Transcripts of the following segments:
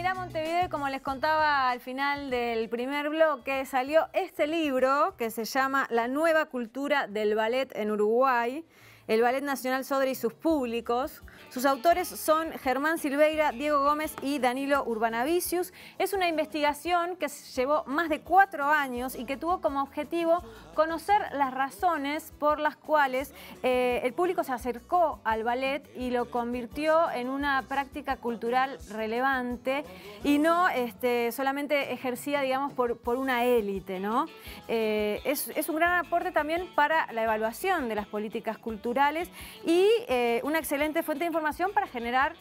Mirá Montevideo, y como les contaba al final del primer bloque, salió este libro que se llama La nueva cultura del ballet en Uruguay, el Ballet Nacional Sodre y sus públicos. Sus autores son Germán Silveira, Diego Gómez y Danilo Urbanavicius. Es una investigación que llevó más de 4 años y que tuvo como objetivo conocer las razones por las cuales el público se acercó al ballet y lo convirtió en una práctica cultural relevante y no solamente ejercida, digamos, por una élite, ¿no? Es un gran aporte también para la evaluación de las políticas culturales y una excelente fuente de información para generar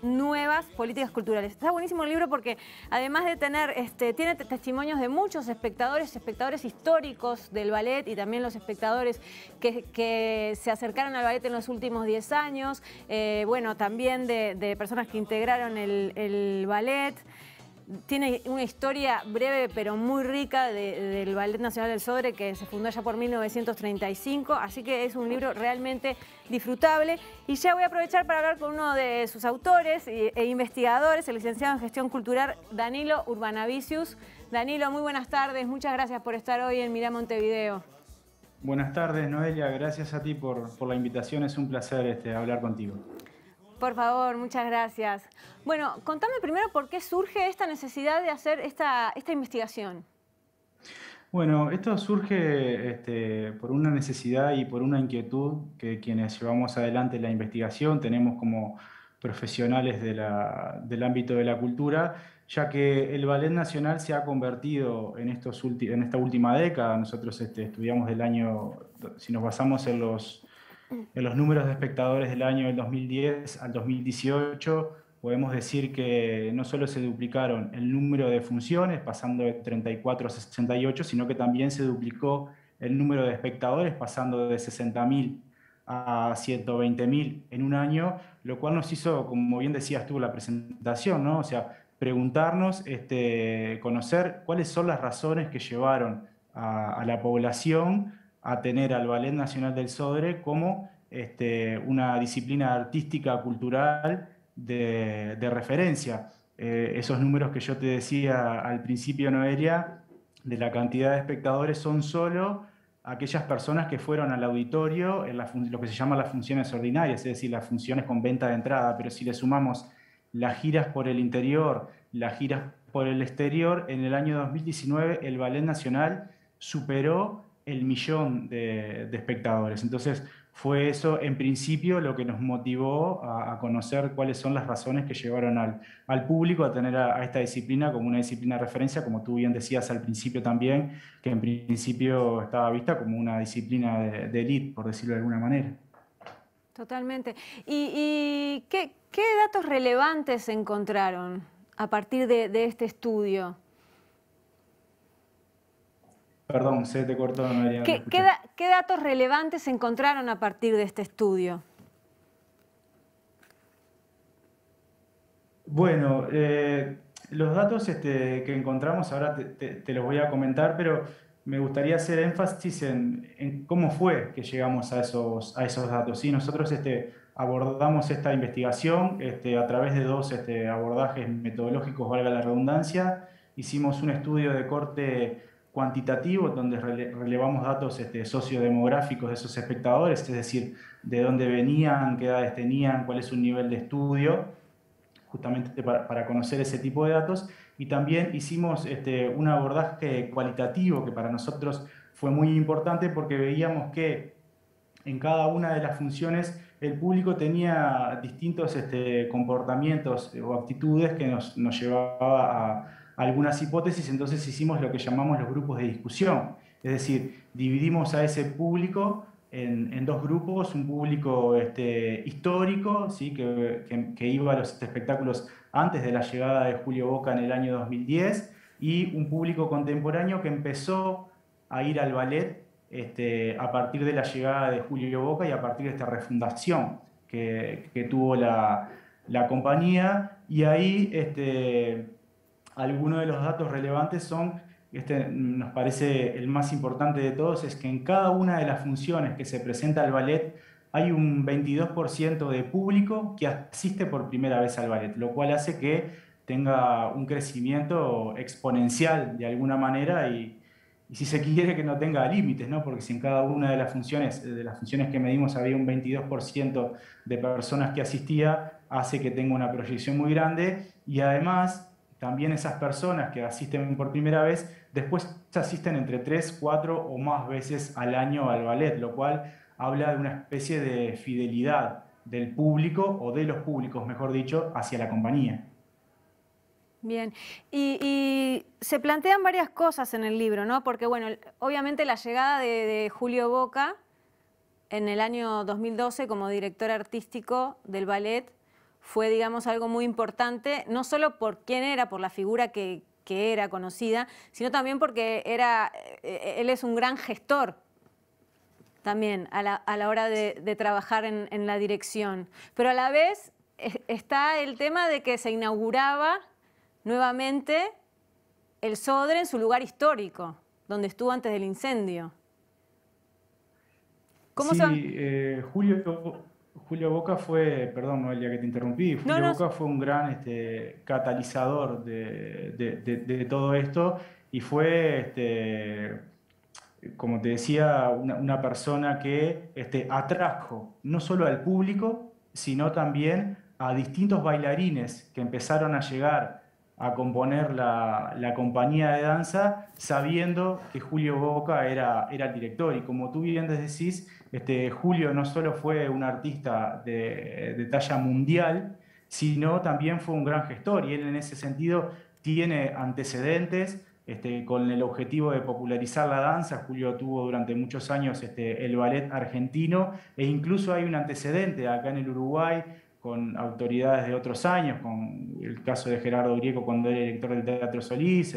nuevas políticas culturales. Está buenísimo el libro porque además de tener, tiene testimonios de muchos espectadores históricos del ballet y también los espectadores que se acercaron al ballet en los últimos 10 años, bueno, también de personas que integraron el ballet. Tiene una historia breve pero muy rica del Ballet Nacional del Sodre, que se fundó ya por 1935, así que es un libro realmente disfrutable. Y ya voy a aprovechar para hablar con uno de sus autores e investigadores, el licenciado en Gestión Cultural, Danilo Urbanavicius. Danilo, muy buenas tardes, muchas gracias por estar hoy en Mirá Montevideo. Buenas tardes, Noelia, gracias a ti por la invitación, es un placer hablar contigo. Por favor, muchas gracias. Bueno, contame primero por qué surge esta necesidad de hacer esta investigación. Bueno, esto surge por una necesidad y por una inquietud que quienes llevamos adelante la investigación tenemos como profesionales del ámbito de la cultura, ya que el Ballet Nacional se ha convertido en esta última década. Nosotros estudiamos del año, si nos basamos en los números de espectadores del año del 2010 al 2018, podemos decir que no solo se duplicaron el número de funciones, pasando de 34 a 68, sino que también se duplicó el número de espectadores, pasando de 60.000 a 120.000 en un año, lo cual nos hizo, como bien decías tú, la presentación, ¿no? O sea, preguntarnos, conocer cuáles son las razones que llevaron a la población a tener al Ballet Nacional del Sodre como una disciplina artística, cultural de referencia. Esos números que yo te decía al principio, Noelia, de la cantidad de espectadores son solo aquellas personas que fueron al auditorio en lo que se llama las funciones ordinarias, es decir, las funciones con venta de entrada, pero si le sumamos las giras por el interior, las giras por el exterior, en el año 2019 el Ballet Nacional superó el 1.000.000 de espectadores. Entonces fue eso en principio lo que nos motivó a conocer cuáles son las razones que llevaron al público a tener a esta disciplina como una disciplina de referencia, como tú bien decías al principio también, que en principio estaba vista como una disciplina de élite, por decirlo de alguna manera. Totalmente. ¿Y qué datos relevantes se encontraron a partir de este estudio? Perdón, se te cortó, María. ¿Qué datos relevantes se encontraron a partir de este estudio? Bueno, los datos que encontramos ahora te los voy a comentar, pero me gustaría hacer énfasis en cómo fue que llegamos a esos datos. ¿Sí? Nosotros abordamos esta investigación a través de dos abordajes metodológicos, valga la redundancia. Hicimos un estudio de corte cuantitativo, donde relevamos datos sociodemográficos de esos espectadores, es decir, de dónde venían, qué edades tenían, cuál es su nivel de estudio, justamente para conocer ese tipo de datos. Y también hicimos un abordaje cualitativo que para nosotros fue muy importante porque veíamos que en cada una de las funciones el público tenía distintos comportamientos o actitudes que nos llevaba a algunas hipótesis. Entonces hicimos lo que llamamos los grupos de discusión, es decir, dividimos a ese público en dos grupos: un público histórico, ¿sí? que iba a los espectáculos antes de la llegada de Julio Boca en el año 2010, y un público contemporáneo que empezó a ir al ballet a partir de la llegada de Julio Boca y a partir de esta refundación que tuvo la compañía. Y ahí algunos de los datos relevantes son, nos parece el más importante de todos, es que en cada una de las funciones que se presenta al ballet hay un 22% de público que asiste por primera vez al ballet, lo cual hace que tenga un crecimiento exponencial de alguna manera y si se quiere que no tenga límites, ¿no? Porque si en cada una de las funciones que medimos había un 22% de personas que asistía, hace que tenga una proyección muy grande y además también esas personas que asisten por primera vez, después asisten entre 3, 4 o más veces al año al ballet, lo cual habla de una especie de fidelidad del público o de los públicos, mejor dicho, hacia la compañía. Bien, y se plantean varias cosas en el libro, ¿no? Porque, bueno, obviamente la llegada de Julio Boca en el año 2012 como director artístico del ballet fue, digamos, algo muy importante, no solo por quién era, por la figura que era conocida, sino también porque él es un gran gestor también a la hora de trabajar en la dirección. Pero a la vez está el tema de que se inauguraba nuevamente el Sodre en su lugar histórico, donde estuvo antes del incendio. ¿Cómo se van? Sí, Julio Boca fue, perdón Noelia que te interrumpí, No, Julio no. Boca fue un gran catalizador de todo esto y fue, como te decía, una persona que atrajo no solo al público, sino también a distintos bailarines que empezaron a llegar a componer la compañía de danza sabiendo que Julio Boca era el director. Y como tú bien decís, Julio no solo fue un artista de talla mundial, sino también fue un gran gestor y él en ese sentido tiene antecedentes con el objetivo de popularizar la danza. Julio tuvo durante muchos años el ballet argentino e incluso hay un antecedente acá en el Uruguay con autoridades de otros años, con el caso de Gerardo Grieco cuando era director del Teatro Solís,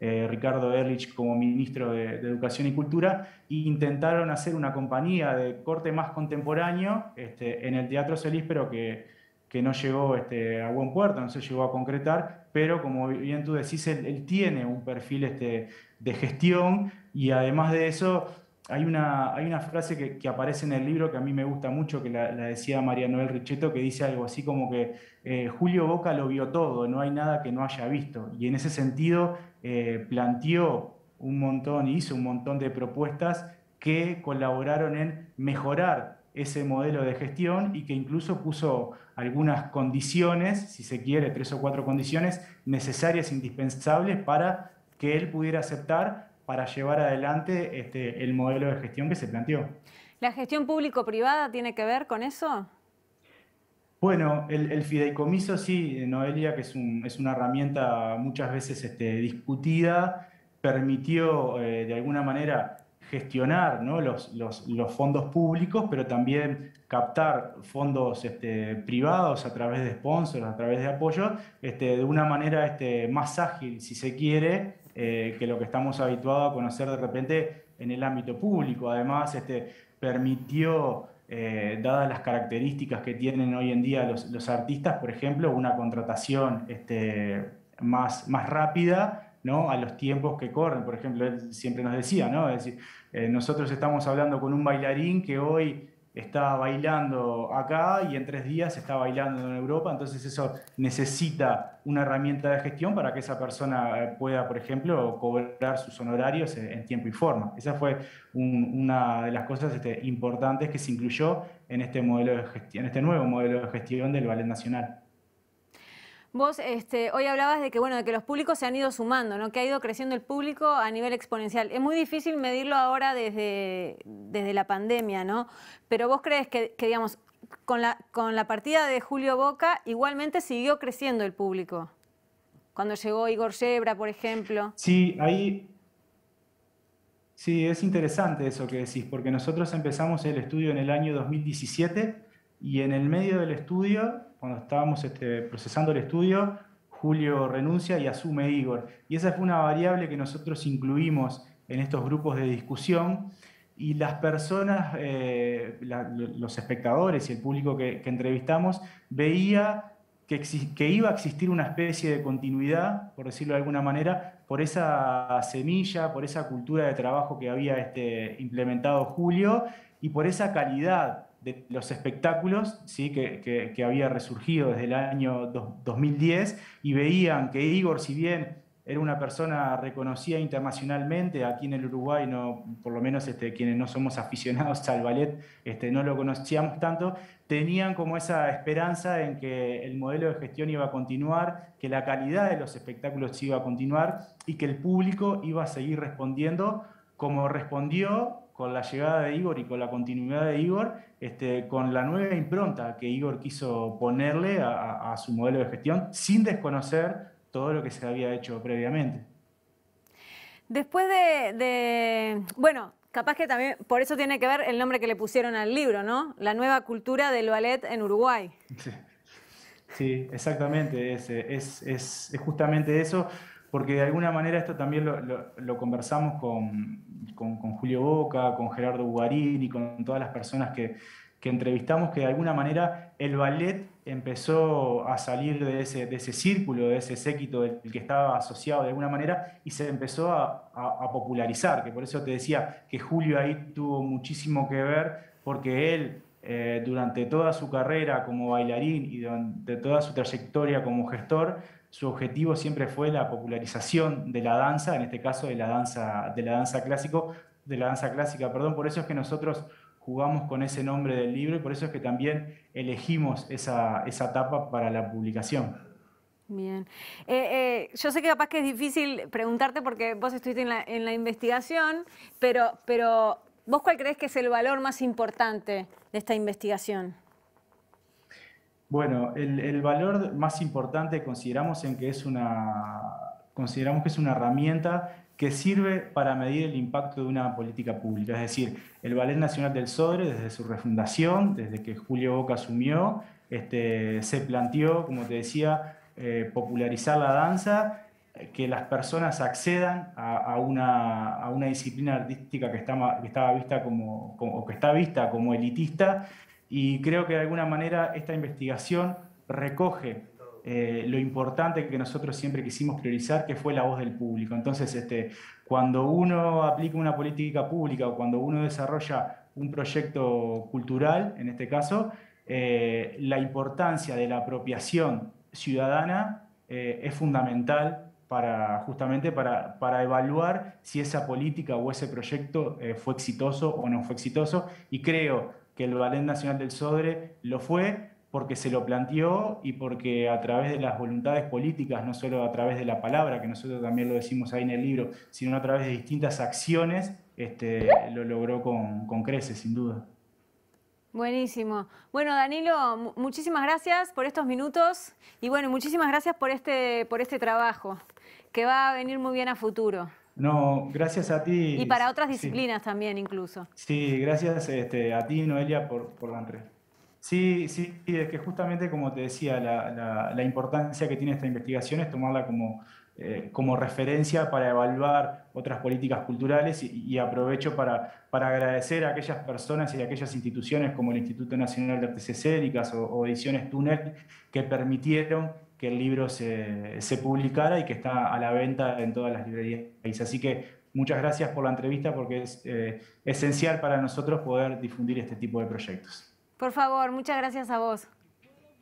Ricardo Ehrlich como ministro de Educación y Cultura, e intentaron hacer una compañía de corte más contemporáneo en el Teatro Solís, pero que no llegó a buen puerto, no se llegó a concretar, pero como bien tú decís, él tiene un perfil de gestión y además de eso hay una frase que aparece en el libro que a mí me gusta mucho, que la decía María Noel Richetto, que dice algo así como que Julio Boca lo vio todo, no hay nada que no haya visto. Y en ese sentido planteó un montón, hizo un montón de propuestas que colaboraron en mejorar ese modelo de gestión y que incluso puso algunas condiciones, si se quiere, 3 o 4 condiciones necesarias, indispensables para que él pudiera aceptar para llevar adelante el modelo de gestión que se planteó. ¿La gestión público-privada tiene que ver con eso? Bueno, el fideicomiso sí, Noelia, que es una herramienta muchas veces discutida, permitió de alguna manera gestionar, ¿no? los fondos públicos, pero también captar fondos privados a través de sponsors, a través de apoyo, de una manera más ágil, si se quiere, que lo que estamos habituados a conocer de repente en el ámbito público. Además, permitió dadas las características que tienen hoy en día los artistas, por ejemplo, una contratación más rápida, ¿no? A los tiempos que corren. Por ejemplo, él siempre nos decía, ¿no? Es decir, nosotros estamos hablando con un bailarín que hoy está bailando acá y en 3 días está bailando en Europa, entonces eso necesita una herramienta de gestión para que esa persona pueda, por ejemplo, cobrar sus honorarios en tiempo y forma. Esa fue una de las cosas importantes que se incluyó en este modelo de gestión, en este nuevo modelo de gestión del Ballet Nacional. Vos hoy hablabas de que, bueno, de que los públicos se han ido sumando, ¿no? Que ha ido creciendo el público a nivel exponencial. Es muy difícil medirlo ahora desde la pandemia, ¿no? Pero vos crees que digamos, con la partida de Julio Boca igualmente siguió creciendo el público. Cuando llegó Igor Yebra, por ejemplo. Sí, sí, es interesante eso que decís, porque nosotros empezamos el estudio en el año 2017 y en el medio del estudio, cuando estábamos procesando el estudio, Julio renuncia y asume Igor. Y esa fue una variable que nosotros incluimos en estos grupos de discusión y las personas, los espectadores y el público que entrevistamos, veía que iba a existir una especie de continuidad, por decirlo de alguna manera, por esa semilla, por esa cultura de trabajo que había implementado Julio y por esa calidad de los espectáculos, ¿sí? que había resurgido desde el año 2010, y veían que Igor, si bien era una persona reconocida internacionalmente, aquí en el Uruguay, no, por lo menos quienes no somos aficionados al ballet, no lo conocíamos tanto, tenían como esa esperanza en que el modelo de gestión iba a continuar, que la calidad de los espectáculos iba a continuar y que el público iba a seguir respondiendo como respondió con la llegada de Igor y con la continuidad de Igor, con la nueva impronta que Igor quiso ponerle a su modelo de gestión, sin desconocer todo lo que se había hecho previamente. Después bueno, capaz que también por eso tiene que ver el nombre que le pusieron al libro, ¿no? La nueva cultura del ballet en Uruguay. Sí, sí, exactamente, es justamente eso, porque de alguna manera esto también lo conversamos con Julio Boca, con Gerardo Bugarín y con todas las personas que entrevistamos, que de alguna manera el ballet empezó a salir de ese círculo, de ese séquito del que estaba asociado de alguna manera, y se empezó a popularizar, que por eso te decía que Julio ahí tuvo muchísimo que ver, porque él durante toda su carrera como bailarín y durante toda su trayectoria como gestor, su objetivo siempre fue la popularización de la danza, en este caso de la danza clásica, perdón. Por eso es que nosotros jugamos con ese nombre del libro y por eso es que también elegimos esa etapa para la publicación. Bien. Yo sé que capaz que es difícil preguntarte porque vos estuviste en la investigación, pero ¿vos cuál creés que es el valor más importante de esta investigación? Bueno, el valor más importante consideramos que es una herramienta que sirve para medir el impacto de una política pública. Es decir, el Ballet Nacional del Sodre, desde su refundación, desde que Julio Boca asumió, se planteó, como te decía, popularizar la danza, que las personas accedan a una disciplina artística que estaba vista o que está vista como elitista, y creo que de alguna manera esta investigación recoge lo importante que nosotros siempre quisimos priorizar, que fue la voz del público. Entonces, cuando uno aplica una política pública o cuando uno desarrolla un proyecto cultural, en este caso, la importancia de la apropiación ciudadana es fundamental justamente para evaluar si esa política o ese proyecto fue exitoso o no fue exitoso, y creo que el Ballet Nacional del Sodre lo fue porque se lo planteó y porque a través de las voluntades políticas, no solo a través de la palabra, que nosotros también lo decimos ahí en el libro, sino a través de distintas acciones, lo logró con creces, sin duda. Buenísimo. Bueno, Danilo, muchísimas gracias por estos minutos y bueno, muchísimas gracias por este trabajo, que va a venir muy bien a futuro. No, gracias a ti. Y para otras disciplinas también, incluso. Sí, gracias a ti, Noelia, por la entrevista. Sí, sí, es que justamente como te decía, la importancia que tiene esta investigación es tomarla como referencia para evaluar otras políticas culturales y aprovecho para agradecer a aquellas personas y a aquellas instituciones como el Instituto Nacional de Artes Escénicas o Ediciones Túnel que permitieron que el libro se publicara y que está a la venta en todas las librerías del país. Así que muchas gracias por la entrevista porque es esencial para nosotros poder difundir este tipo de proyectos. Por favor, muchas gracias a vos.